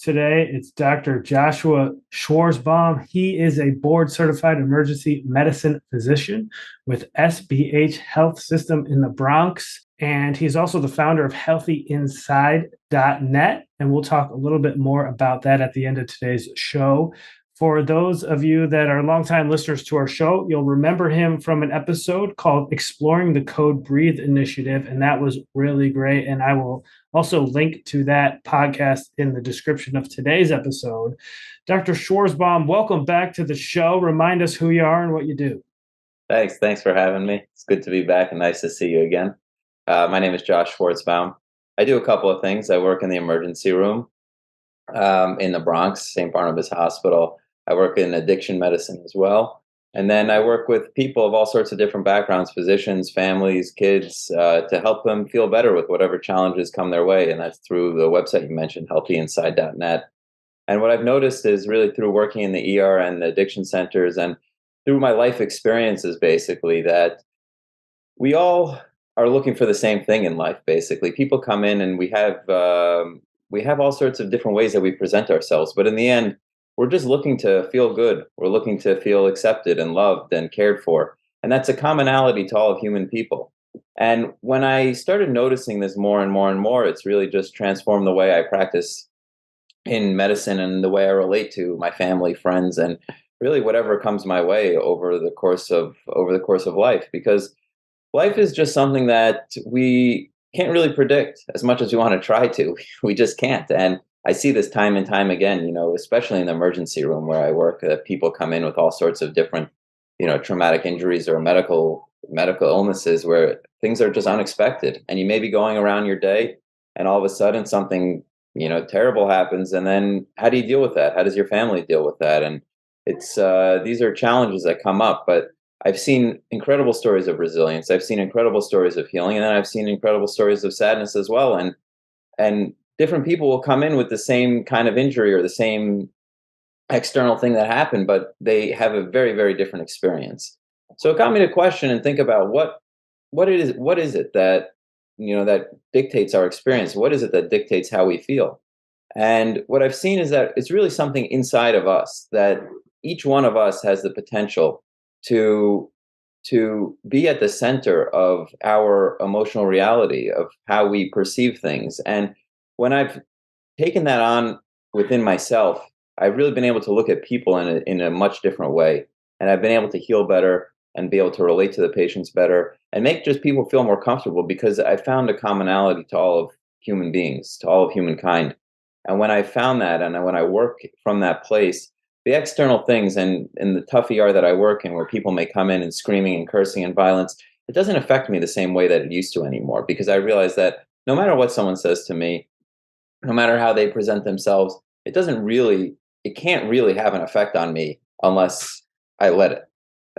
today. It's Dr. Joshua Schwarzbaum. He is a board certified emergency medicine physician with SBH Health System in the Bronx. And he's also the founder of healthyinside.net. And we'll talk a little bit more about that at the end of today's show. For those of you that are longtime listeners to our show, you'll remember him from an episode called Exploring the Code Breathe Initiative, and that was really great. And I will also link to that podcast in the description of today's episode. Dr. Schwarzbaum, welcome back to the show. Remind us who you are and what you do. Thanks for having me. It's good to be back and nice to see you again. My name is Josh Schwarzbaum. I do a couple of things. I work in the emergency room in the Bronx, St. Barnabas Hospital. I work in addiction medicine as well. And then I work with people of all sorts of different backgrounds, physicians, families, kids, to help them feel better with whatever challenges come their way. And that's through the website you mentioned, healthyinside.net. And what I've noticed is really through working in the ER and the addiction centers and through my life experiences, basically, that we all are looking for the same thing in life, basically. People come in and we have all sorts of different ways that we present ourselves. But in the end, we're just looking to feel good. We're looking to feel accepted and loved and cared for. And that's a commonality to all human people. And when I started noticing this more and more and more, it's really just transformed the way I practice in medicine and the way I relate to my family, friends, and really whatever comes my way over the course of life. Because life is just something that we can't really predict as much as we want to try to. We just can't. And I see this time and time again, especially in the emergency room where I work, that people come in with all sorts of different, traumatic injuries or medical illnesses where things are just unexpected. And you may be going around your day and all of a sudden something, terrible happens. And then how do you deal with that? How does your family deal with that? And it's these are challenges that come up, but I've seen incredible stories of resilience. I've seen incredible stories of healing, and then I've seen incredible stories of sadness as well. And different people will come in with the same kind of injury or the same external thing that happened, but they have a very, very different experience. So it got me to question and think about what is it that that dictates our experience? What is it that dictates how we feel? And what I've seen is that it's really something inside of us, that each one of us has the potential to be at the center of our emotional reality, of how we perceive things. And when I've taken that on within myself, I've really been able to look at people in a much different way. And I've been able to heal better and be able to relate to the patients better and make just people feel more comfortable, because I found a commonality to all of human beings, to all of humankind. And when I found that, and when I work from that place, the external things and in the tough ER that I work in, where people may come in and screaming and cursing and violence, it doesn't affect me the same way that it used to anymore, because I realize that no matter what someone says to me, no matter how they present themselves, it can't really have an effect on me unless I let it,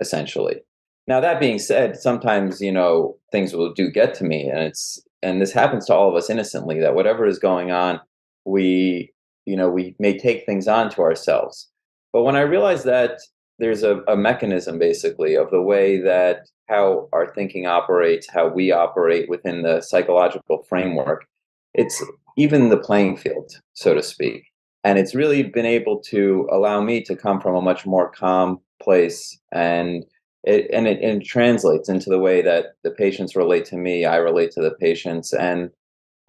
essentially. Now, that being said, sometimes, things will get to me, and this happens to all of us innocently, that whatever is going on, we may take things on to ourselves. But when I realized that there's a mechanism, basically, of the way that how our thinking operates, how we operate within the psychological framework, it's even the playing field, so to speak. And it's really been able to allow me to come from a much more calm place, and it translates into the way that the patients relate to me, I relate to the patients. And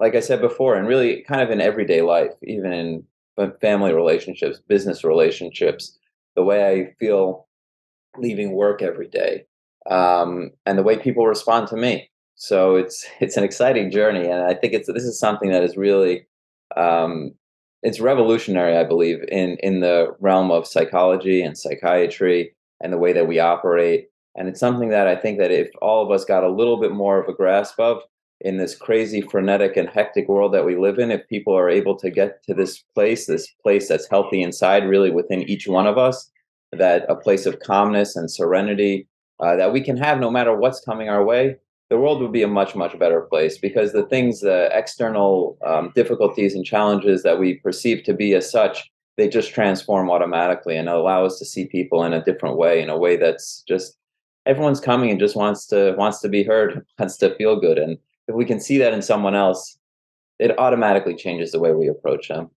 like I said before, and really kind of in everyday life, even in family relationships, business relationships, the way I feel leaving work every day, and the way people respond to me. So it's an exciting journey, and I think this is something that is really it's revolutionary, I believe, in the realm of psychology and psychiatry and the way that we operate. And it's something that I think that if all of us got a little bit more of a grasp of, in this crazy, frenetic, and hectic world that we live in, if people are able to get to this place that's healthy inside, really within each one of us, that a place of calmness and serenity that we can have no matter what's coming our way, the world would be a much, much better place, because the external difficulties and challenges that we perceive to be as such, they just transform automatically and allow us to see people in a different way, in a way that's just everyone's coming and just wants to be heard, wants to feel good. And if we can see that in someone else, it automatically changes the way we approach them.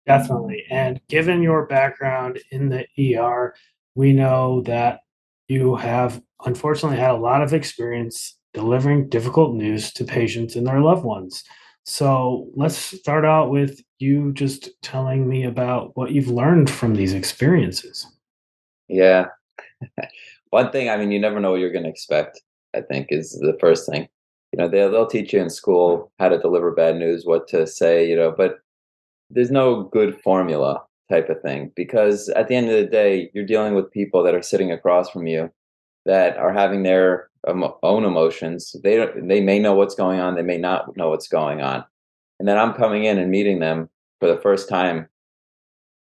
Definitely. And given your background in the ER, we know that you have unfortunately had a lot of experience delivering difficult news to patients and their loved ones. So let's start out with you just telling me about what you've learned from these experiences. Yeah. One thing, I mean, you never know what you're going to expect, I think, is the first thing. They'll teach you in school how to deliver bad news, what to say, but there's no good formula type of thing because at the end of the day, you're dealing with people that are sitting across from you that are having their own emotions. They may know what's going on, they may not know what's going on. And then I'm coming in and meeting them for the first time.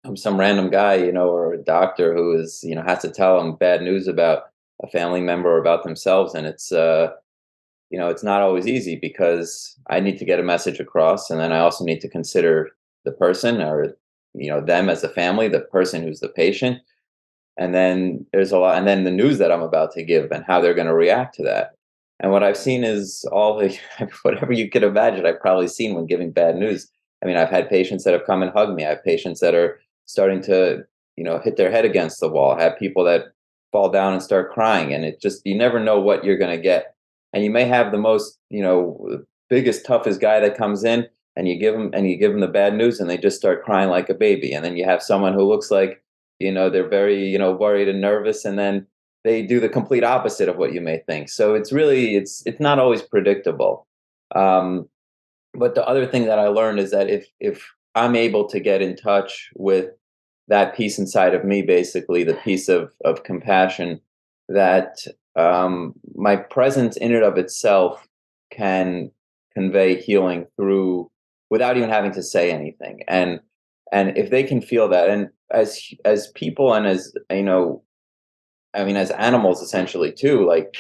I'm some random guy, or a doctor who is, has to tell them bad news about a family member or about themselves. And it's not always easy because I need to get a message across. And then I also need to consider the person or, them as a family, the person who's the patient. And then there's a lot, and then the news that I'm about to give and how they're going to react to that. And what I've seen is all the, whatever you could imagine, I've probably seen when giving bad news. I mean, I've had patients that have come and hugged me. I have patients that are starting to, hit their head against the wall. I have people that fall down and start crying. And it just, you never know what you're going to get. And you may have the most, biggest, toughest guy that comes in and you give them the bad news and they just start crying like a baby. And then you have someone who looks like, they're very, worried and nervous, and then they do the complete opposite of what you may think. So it's not always predictable. Um, but the other thing that I learned is that if I'm able to get in touch with that piece inside of me, basically the piece of compassion, that my presence in and of itself can convey healing through without even having to say anything. And if they can feel that, and as people and as I mean, as animals essentially too, like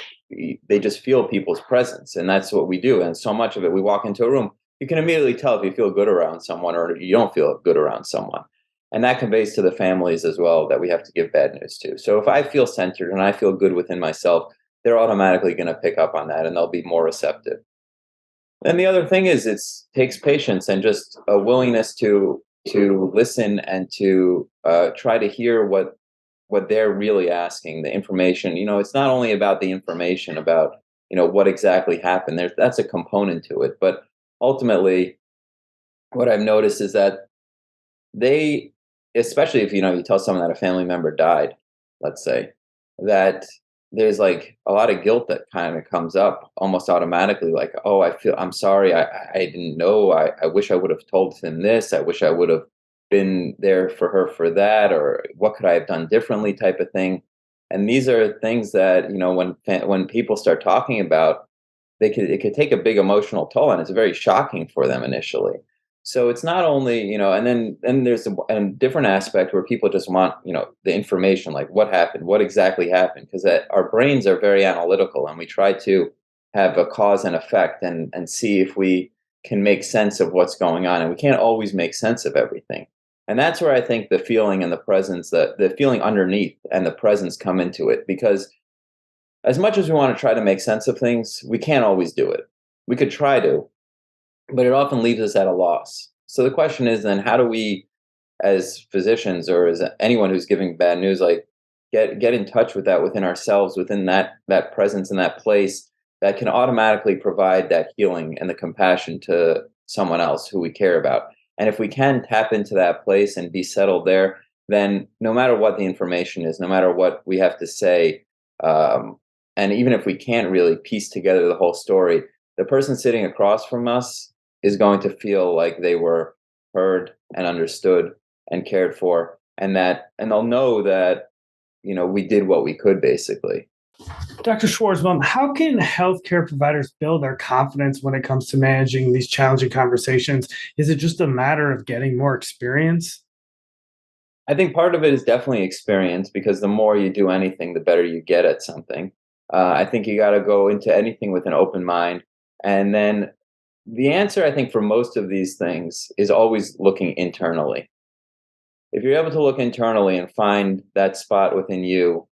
they just feel people's presence, and that's what we do. And so much of it, we walk into a room, you can immediately tell if you feel good around someone or you don't feel good around someone, and that conveys to the families as well that we have to give bad news to. So if I feel centered and I feel good within myself, they're automatically going to pick up on that, and they'll be more receptive. And the other thing is, it takes patience and just a willingness to listen and to try to hear what they're really asking, the information. It's not only about the information about what exactly happened. That's a component to it, but ultimately, what I've noticed is that they, especially if you tell someone that a family member died, let's say, that there's like a lot of guilt that kind of comes up almost automatically, like, oh, I'm sorry, I didn't know, I wish I would have told him this, I wish I would have been there for her for that, or what could I have done differently, type of thing. And these are things that when people start talking about, it could take a big emotional toll, and it's very shocking for them initially. So it's not only, and there's a different aspect where people just want, the information, like what happened, what exactly happened, because our brains are very analytical, and we try to have a cause and effect and see if we can make sense of what's going on, and we can't always make sense of everything. And that's where I think the feeling and the presence, the feeling underneath and the presence come into it, because as much as we want to try to make sense of things, we can't always do it. We could try to, but it often leaves us at a loss. So the question is then, how do we, as physicians or as anyone who's giving bad news, like get in touch with that within ourselves, within that presence in that place that can automatically provide that healing and the compassion to someone else who we care about. And if we can tap into that place and be settled there, then no matter what the information is, no matter what we have to say, and even if we can't really piece together the whole story, the person sitting across from us is going to feel like they were heard and understood and cared for, and they'll know that we did what we could, basically. Dr. Schwarzbaum, how can healthcare providers build their confidence when it comes to managing these challenging conversations? Is it just a matter of getting more experience? I think part of it is definitely experience, because the more you do anything, the better you get at something. I think you got to go into anything with an open mind. And then the answer, I think, for most of these things is always looking internally. If you're able to look internally and find that spot within you,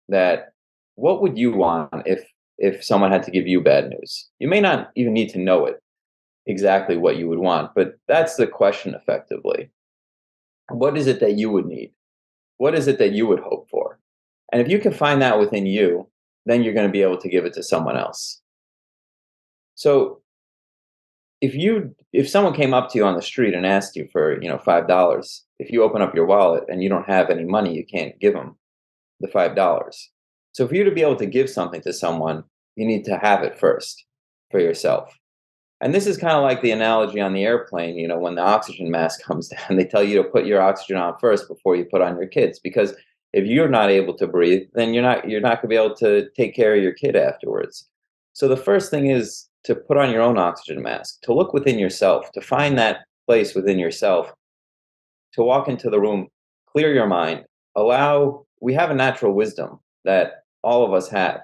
that what would you want if someone had to give you bad news? You may not even need to know it exactly what you would want, but that's the question effectively. What is it that you would need? What is it that you would hope for? And if you can find that within you, then you're going to be able to give it to someone else. So if someone came up to you on the street and asked you for, $5, if you open up your wallet and you don't have any money, you can't give them the $5. So for you to be able to give something to someone, you need to have it first for yourself. And this is kind of like the analogy on the airplane, when the oxygen mask comes down, they tell you to put your oxygen on first before you put on your kids, because if you're not able to breathe, then you're not going to be able to take care of your kid afterwards. So the first thing is to put on your own oxygen mask, to look within yourself, to find that place within yourself, to walk into the room, clear your mind, we have a natural wisdom that all of us have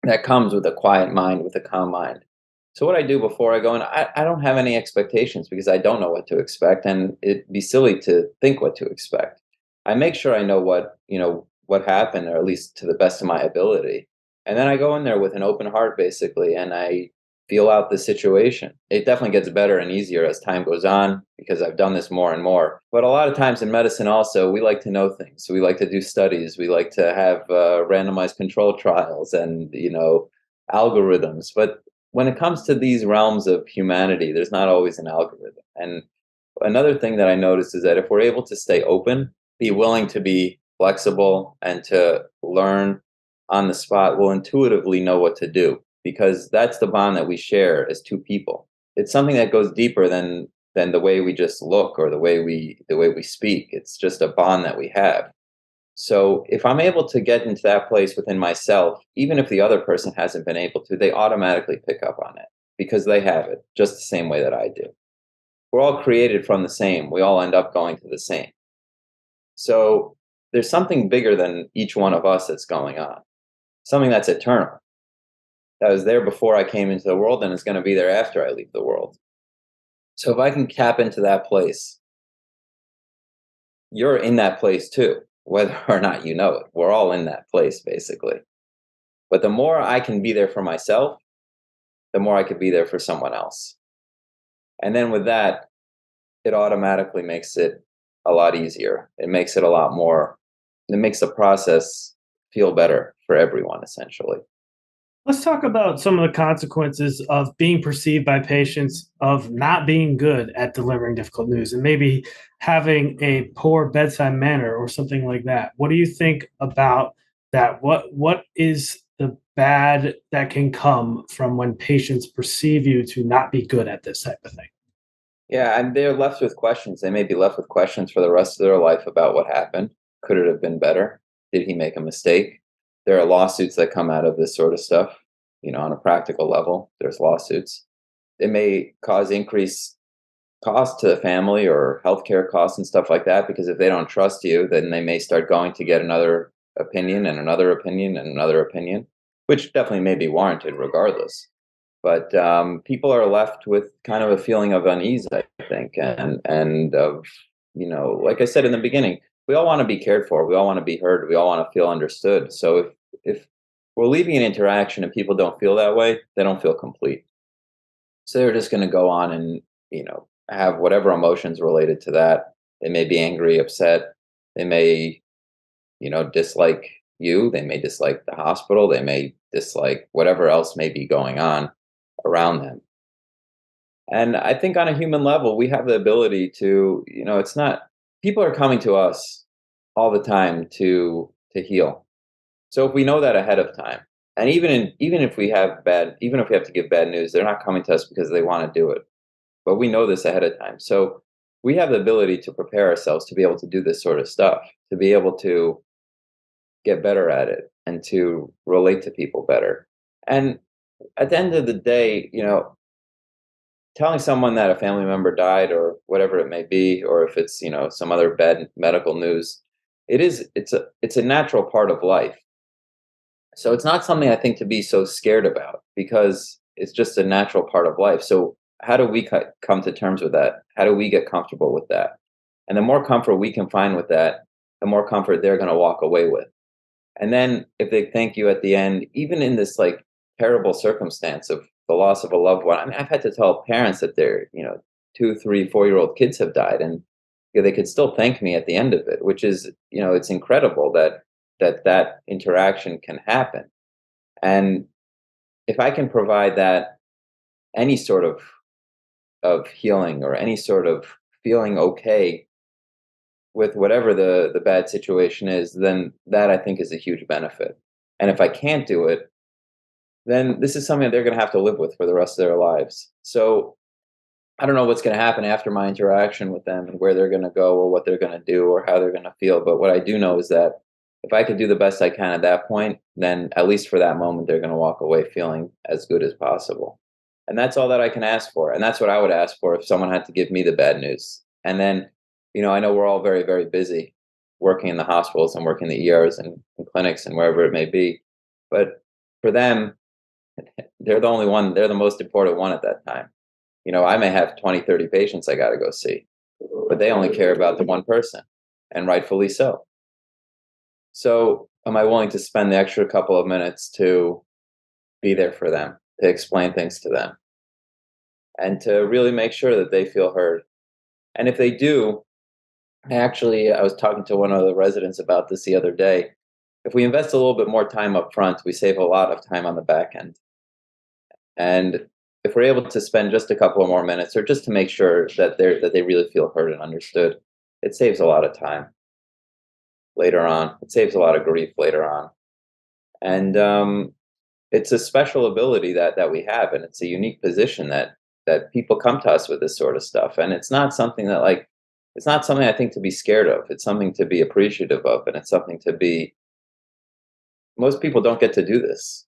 that comes with a quiet mind, with a calm mind. So what I do before I go in, I don't have any expectations because I don't know what to expect, and it'd be silly to think what to expect. I make sure I know what happened, or at least to the best of my ability, and then I go in there with an open heart, basically, and I feel out the situation. It definitely gets better and easier as time goes on because I've done this more and more. But a lot of times in medicine, also, we like to know things. So we like to do studies. We like to have randomized control trials and algorithms. But when it comes to these realms of humanity, there's not always an algorithm. And another thing that I noticed is that if we're able to stay open, be willing to be flexible and to learn on the spot, we'll intuitively know what to do, because that's the bond that we share as two people. It's something that goes deeper than the way we just look or the way we speak. It's just a bond that we have. So if I'm able to get into that place within myself, even if the other person hasn't been able to, they automatically pick up on it because they have it just the same way that I do. We're all created from the same. We all end up going to the same. So there's something bigger than each one of us that's going on, something that's eternal, that was there before I came into the world and is going to be there after I leave the world. So if I can tap into that place, you're in that place too, whether or not you know it. We're all in that place, basically. But the more I can be there for myself, the more I could be there for someone else. And then with that, it automatically makes it a lot easier. It makes the process feel better for everyone, essentially. Let's talk about some of the consequences of being perceived by patients of not being good at delivering difficult news and maybe having a poor bedside manner or something like that. What do you think about that? What is the bad that can come from when patients perceive you to not be good at this type of thing? Yeah, and they're left with questions. They may be left with questions for the rest of their life about what happened. Could it have been better? Did he make a mistake? There are lawsuits that come out of this sort of stuff. On a practical level, there's lawsuits. It may cause increased cost to the family or healthcare costs and stuff like that, because if they don't trust you, then they may start going to get another opinion and another opinion and another opinion, which definitely may be warranted regardless. But people are left with kind of a feeling of unease, I think, and of, like I said in the beginning, we all want to be cared for, we all want to be heard, we all want to feel understood. So if we're leaving an interaction and people don't feel that way, they don't feel complete. So they're just going to go on and have whatever emotions related to that. They may be angry, upset. They may dislike you. They may dislike the hospital. They may dislike whatever else may be going on around them. And I think on a human level, we have the ability to, it's not, people are coming to us all the time to heal. So if we know that ahead of time, and even if we have even if we have to give bad news, they're not coming to us because they want to do it. But we know this ahead of time. So we have the ability to prepare ourselves to be able to do this sort of stuff, to be able to get better at it and to relate to people better. And at the end of the day, telling someone that a family member died or whatever it may be, or if it's, some other bad medical news, it's a natural part of life. So it's not something I think to be so scared about, because it's just a natural part of life. So how do we come to terms with that? How do we get comfortable with that? And the more comfort we can find with that, the more comfort they're going to walk away with. And then if they thank you at the end, even in this like terrible circumstance of the loss of a loved one, I mean, I've had to tell parents that their, 2, 3, 4-year-old kids have died. And they could still thank me at the end of it, which is, it's incredible that interaction can happen. And if I can provide that, any sort of healing or any sort of feeling okay with whatever the bad situation is, then that I think is a huge benefit. And if I can't do it, then this is something that they're going to have to live with for the rest of their lives. So I don't know what's going to happen after my interaction with them and where they're going to go or what they're going to do or how they're going to feel. But what I do know is that if I could do the best I can at that point, then at least for that moment, they're going to walk away feeling as good as possible. And that's all that I can ask for. And that's what I would ask for if someone had to give me the bad news. And then, I know we're all very, very busy working in the hospitals and working in the ERs and clinics and wherever it may be. But for them, they're the only one, they're the most important one at that time. I may have 20, 30 patients I got to go see, but they only care about the one person, and rightfully so. So, am I willing to spend the extra couple of minutes to be there for them, to explain things to them, and to really make sure that they feel heard? And if they do, I was talking to one of the residents about this the other day. If we invest a little bit more time up front, we save a lot of time on the back end. And if we're able to spend just a couple of more minutes, or just to make sure that they really feel heard and understood, it saves a lot of time later on. It saves a lot of grief later on, and it's a special ability that we have, and it's a unique position that people come to us with this sort of stuff, and it's not something it's not something I think to be scared of. It's something to be appreciative of, and it's something to be. Most people don't get to do this.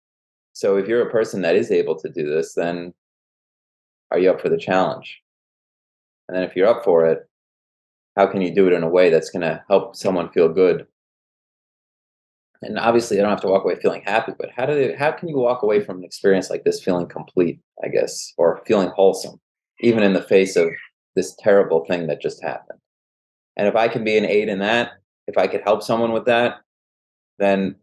So if you're a person that is able to do this, then are you up for the challenge? And then if you're up for it, how can you do it in a way that's going to help someone feel good? And obviously, I don't have to walk away feeling happy, but how can you walk away from an experience like this feeling complete, I guess, or feeling wholesome, even in the face of this terrible thing that just happened? And if I can be an aid in that, if I could help someone with that, then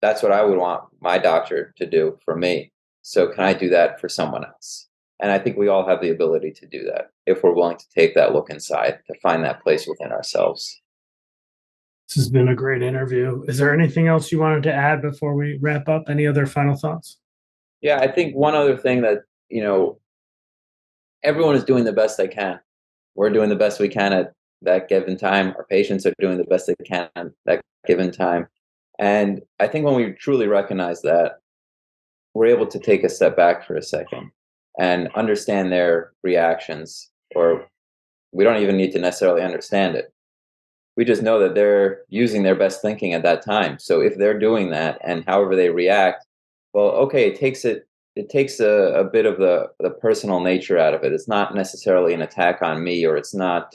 that's what I would want my doctor to do for me. So can I do that for someone else? And I think we all have the ability to do that if we're willing to take that look inside, to find that place within ourselves. This has been a great interview. Is there anything else you wanted to add before we wrap up? Any other final thoughts? Yeah, I think one other thing that, everyone is doing the best they can. We're doing the best we can at that given time. Our patients are doing the best they can at that given time. And I think when we truly recognize that, we're able to take a step back for a second and understand their reactions, or we don't even need to necessarily understand it. We just know that they're using their best thinking at that time. So if they're doing that and however they react, well, okay, it takes a bit of the personal nature out of it. It's not necessarily an attack on me, or it's not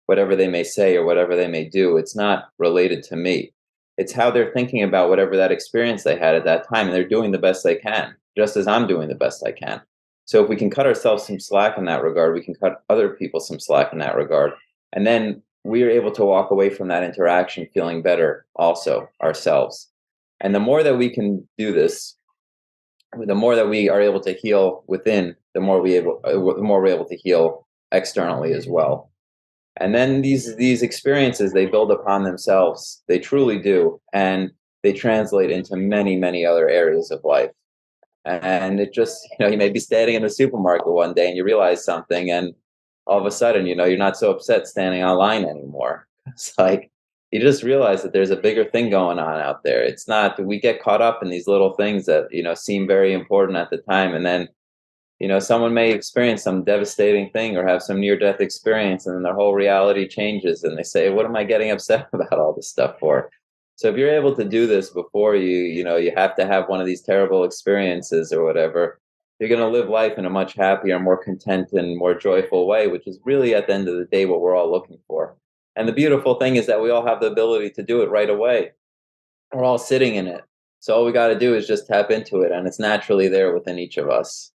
whatever they may say or whatever they may do. It's not related to me. It's how they're thinking about whatever that experience they had at that time, and they're doing the best they can, just as I'm doing the best I can. So if we can cut ourselves some slack in that regard, we can cut other people some slack in that regard. And then we are able to walk away from that interaction feeling better also ourselves. And the more that we can do this, the more that we are able to heal within, the more we're able to heal externally as well. And then these experiences, they build upon themselves. They truly do, and they translate into many, many other areas of life. And it just, you may be standing in the supermarket one day and you realize something, and all of a sudden, you're not so upset standing online anymore. It's like you just realize that there's a bigger thing going on out there. It's not, we get caught up in these little things that, seem very important at the time. And then, someone may experience some devastating thing or have some near death experience, and then their whole reality changes. And they say, what am I getting upset about all this stuff for? So if you're able to do this before you have to have one of these terrible experiences or whatever, you're going to live life in a much happier, more content, and more joyful way, which is really at the end of the day what we're all looking for. And the beautiful thing is that we all have the ability to do it right away. We're all sitting in it. So all we got to do is just tap into it, and it's naturally there within each of us.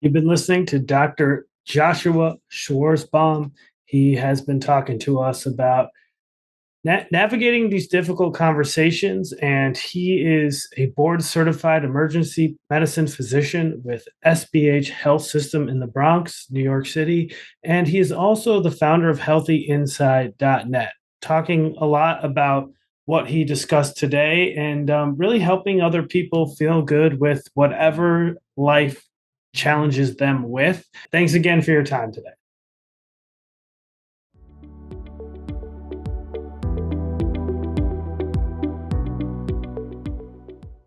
You've been listening to Dr. Joshua Schwarzbaum. He has been talking to us about navigating these difficult conversations. And he is a board certified emergency medicine physician with SBH Health System in the Bronx, New York City. And he is also the founder of healthyinside.net, talking a lot about what he discussed today and really helping other people feel good with whatever life challenges them with. Thanks again for your time today.